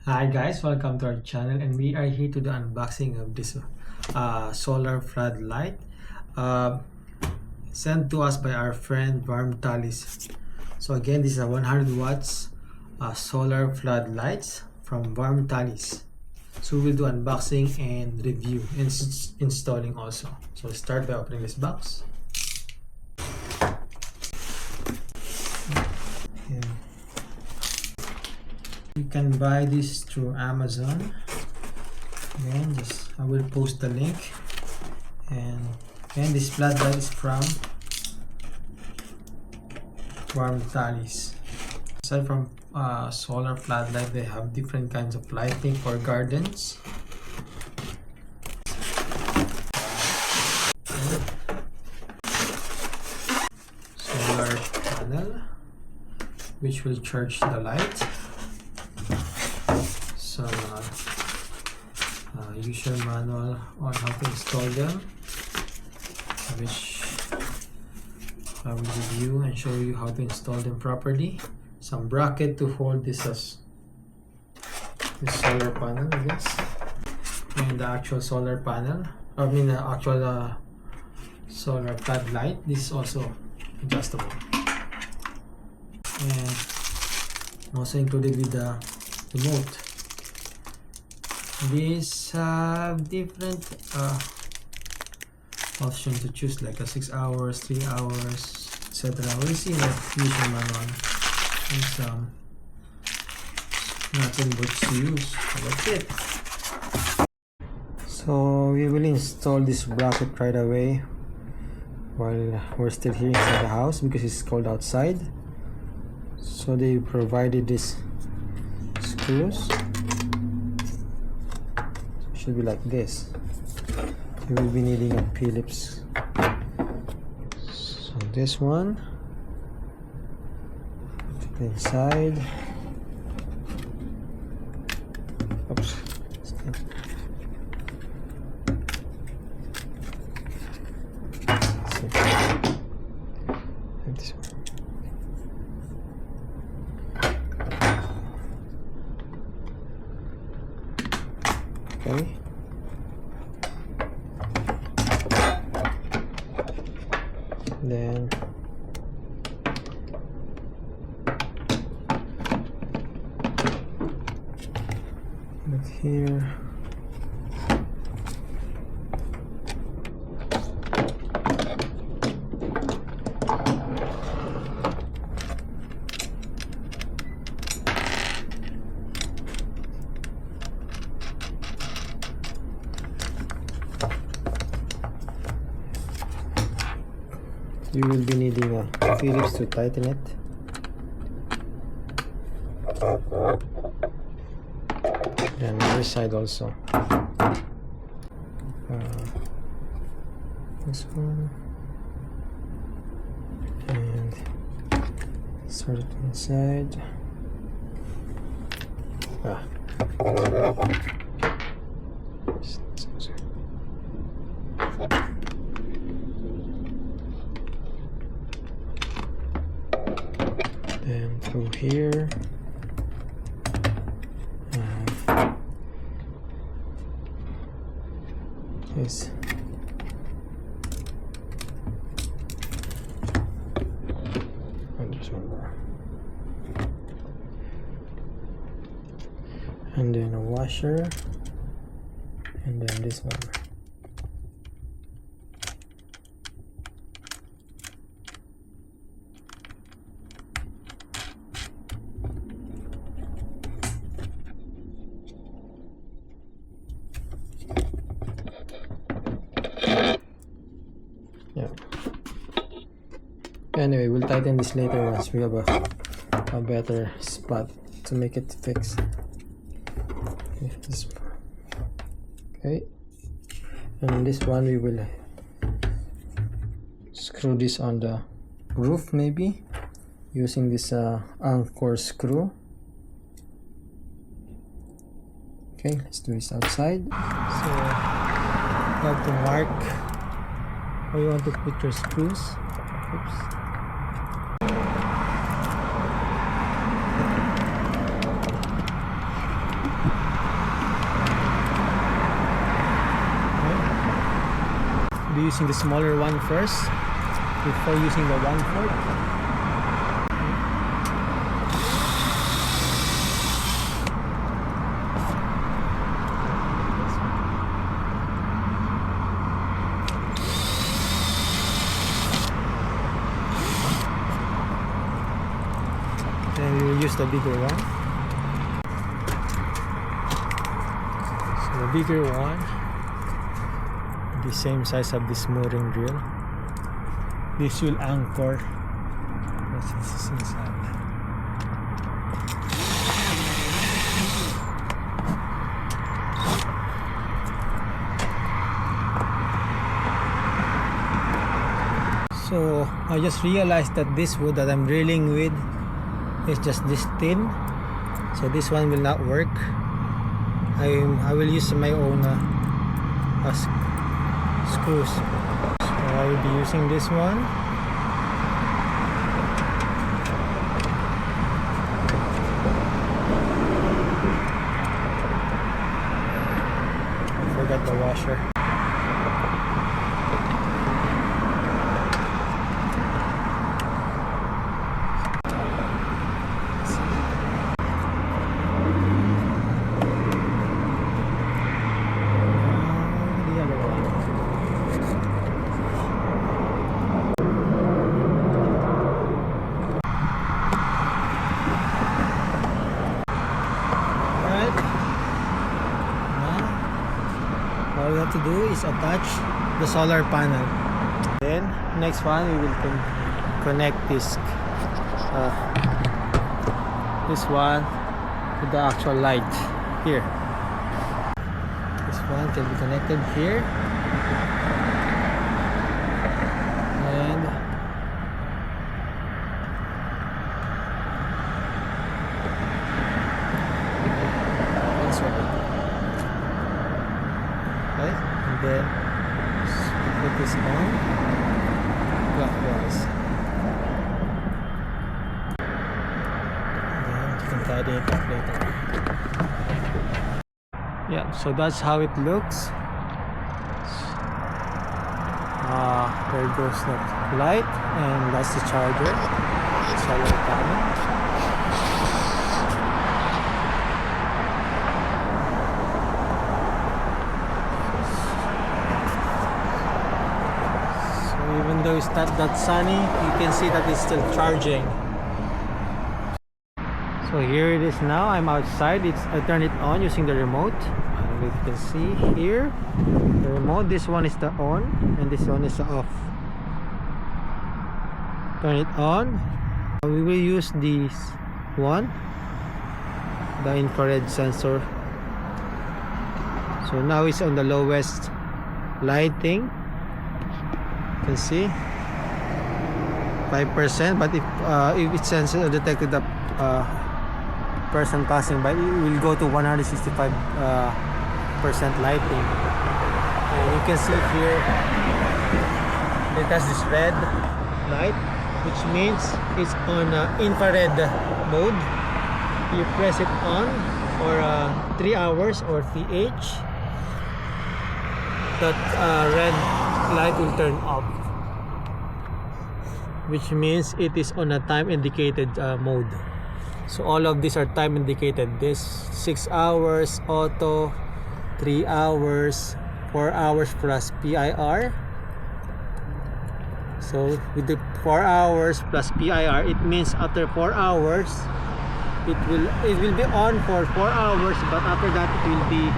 Hi guys, welcome to our channel, and we are here to do unboxing of this solar floodlight sent to us by our friend Varmtalys. So again, this is a 100 watts solar floodlights from Varmtalys. So we'll do unboxing and review and installing also. So let's start by opening this box. You can buy this through Amazon. Again, I will post the link. And again, this floodlight is from Varmtalys. Aside from solar floodlight, they have different kinds of lighting for gardens. Solar panel, which will charge the light. Some user manual on how to install them, which I will review and show you how to install them properly. Some bracket to hold this solar panel, I guess, and the actual solar panel. The actual solar floodlight. This is also adjustable, and also included with the remote. These have different options to choose, like a 6 hours, 3 hours, etc. We'll see in the user manual and some nuts and bolts to use. That's it. So we will install this bracket right away while we're still here inside the house because it's cold outside. So they provided these screws. Should be like this. You will be needing a Phillips. So this one, put it inside. Oops. Like this one. Okay. Then look here. You will be needing a Phillips to tighten it. And the other side also. This one. And start it inside. Then through here, this one more, and then a washer, and then this one. Yeah. Anyway, we'll tighten this later once we have a better spot to make it fix. Okay. And this one we will screw this on the roof, maybe using this anchor screw. Okay, let's do this outside. So you have to mark where you want to put your screws. Oops. be using the smaller one first before using the 1/4. Then we will use the bigger one. So the bigger one, the same size of this mooring drill. This will anchor what's this inside. So I just realized that this wood that I'm drilling with is just this thin, so this one will not work. I will use my own screws. So I will be using this one. I forgot the washer. All we have to do is attach the solar panel. Then next one we will connect this one to the actual light here. This one can be connected here, and that's right. And then put this on clockwise. And you can tidy it up later. Yeah, so that's how it looks. There goes the light, and that's the charger. Solar panel. Even though it's not that sunny, you can see that it's still charging. So here it is now. I'm outside. I turn it on using the remote. You can see here the remote. This one is the on, and this one is the off. Turn it on. We will use this one, the infrared sensor. So now it's on the lowest lighting. You can see 5%, but if it senses or detected the person passing by, it will go to 165% lighting. And you can see here it has this red light, which means it's on infrared mode. You press it on for 3 hours or 3H, that red light will turn off, which means it is on a time indicated mode. So all of these are time indicated. This 6 hours auto, 3 hours, 4 hours plus PIR. So with the 4 hours plus PIR, it means after 4 hours it will be on for 4 hours, but after that it will be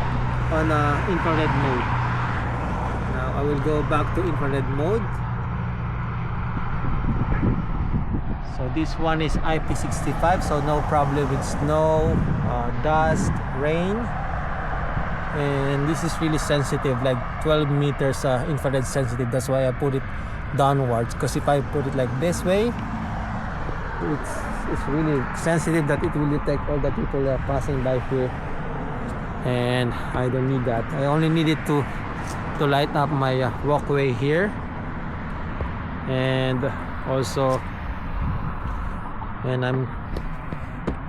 on infrared mode. Now I will go back to infrared mode. So this one is IP65, so no problem with snow, dust, rain. And this is really sensitive, like 12 meters infrared sensitive. That's why I put it downwards, because if I put it like this way, it's really sensitive that it will detect all the people passing by here, and I don't need that. I only need it to light up my walkway here, and also when I'm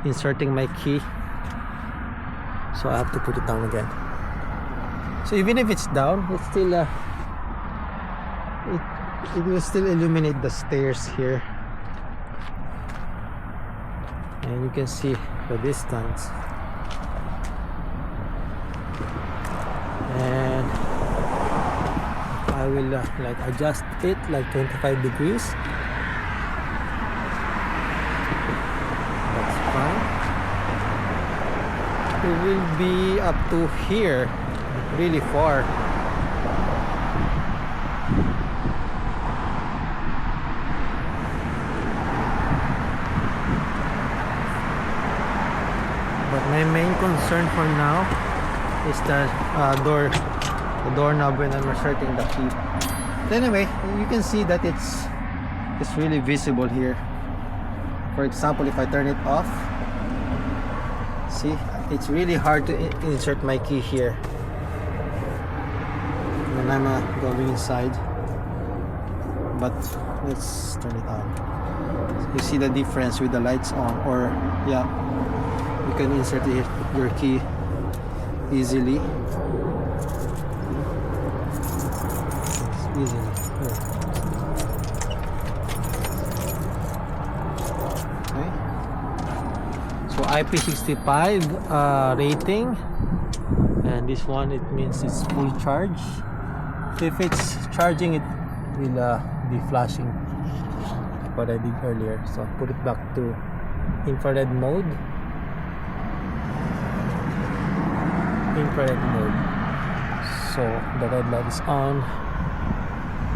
inserting my key, so I have to put it down again. So even if it's down, it's still it will still illuminate the stairs here, and you can see the distance. And I will like adjust it like 25 degrees. That's fine. It will be up to here, really far. But my main concern for now is the doorknob when I'm inserting the key. Anyway, you can see that it's really visible here. For example, if I turn it off, see, it's really hard to insert my key here when I'm going inside. But let's turn it on. You see the difference with the lights on, or yeah, you can insert your key easily. Easily. Okay. So IP65 rating, and this one, it means it's full charge. If it's charging, it will be flashing what I did earlier. So put it back to infrared mode. So the red light is on.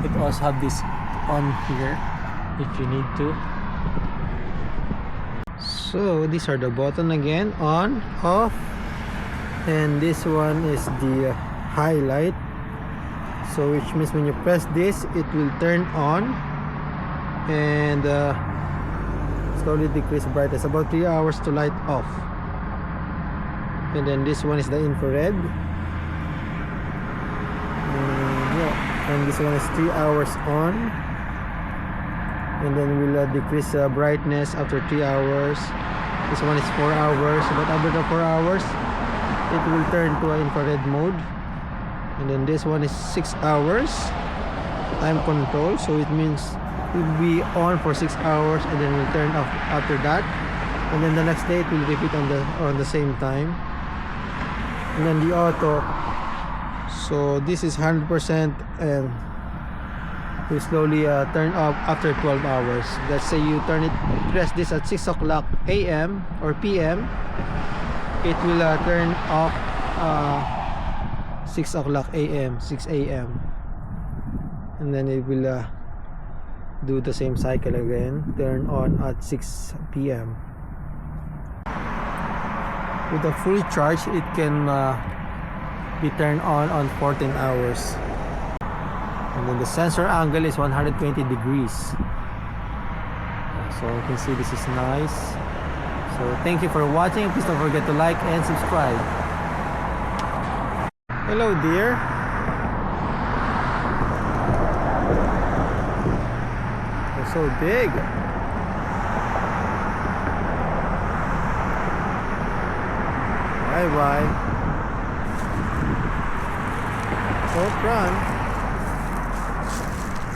It also have this on here if you need to. So these are the button again, on, off, and this one is the highlight. So which means when you press this, it will turn on and slowly decrease brightness, about 3 hours to light off. And then this one is the infrared, and this one is 3 hours on, and then we'll decrease brightness after 3 hours. This one is 4 hours, but after the 4 hours it will turn to infrared mode. And then this one is 6 hours time control, so it means it will be on for 6 hours and then will turn off after that, and then the next day it will repeat on the same time. And then the auto, so this is 100% and will slowly turn off after 12 hours. Let's say you press this at 6 o'clock AM or PM, it will turn off 6 o'clock AM, 6 AM, and then it will do the same cycle again, turn on at 6 PM. With a full charge, it can be turned on 14 hours. And then the sensor angle is 120 degrees. So you can see this is nice. So thank you for watching. Please don't forget to like and subscribe. Hello dear. They're so big. Bye bye. Don't run.